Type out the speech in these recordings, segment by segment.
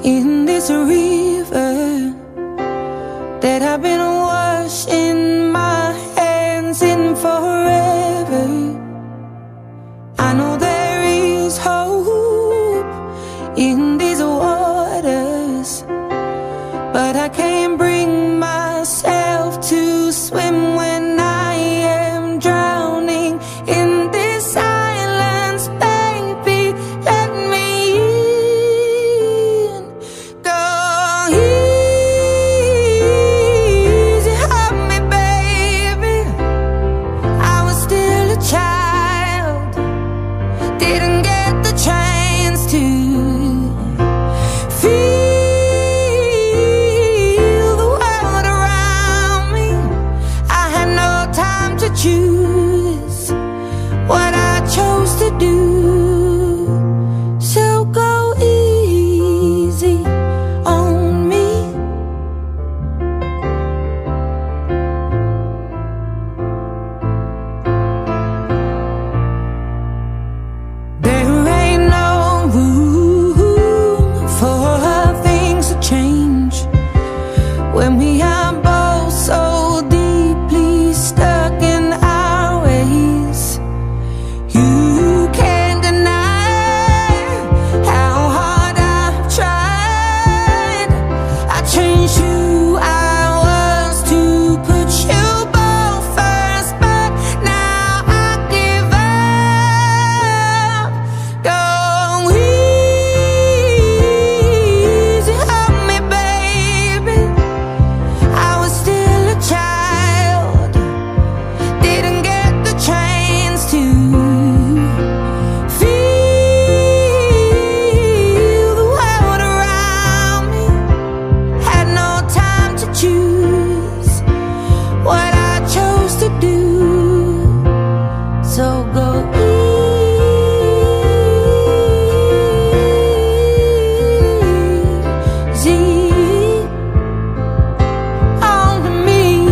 in this river that I've been washing my hands in forever. I know there is hope in these waters, but I can't bring myself to swim when I am drowning in this silence. Baby, let me in. Go easy on me, baby. I was still a child, didn't get the chance to feel the world around me. I had no time to choose what I chose to do. So go easy on me. There ain't no room for things to change when we are both so deeply stuck in our ways. You can't deny how hard I've tried. I changed who I was to put you both first, but now I give up. Go easy on me, baby. I was still a child, didn't get the chance to feel the world around me. Had no time to choose what I chose to do. So go easy on me.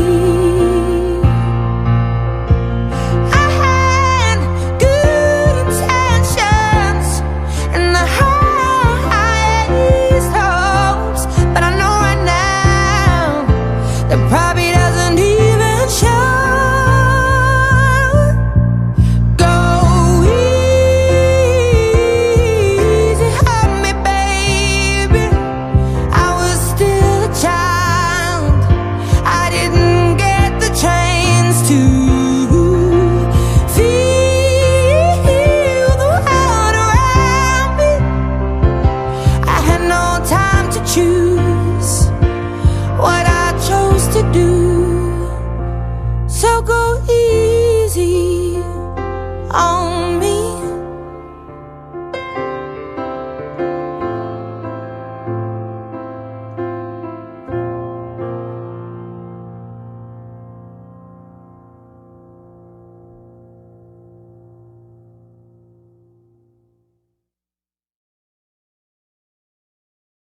I had good intentions and the highest hopes, but I know right now that probably doesn't even show. Go easy on me, baby. I was still a child, I didn't get the chance to feel the world around me. I had no time to choose what I chose to do. So go easy on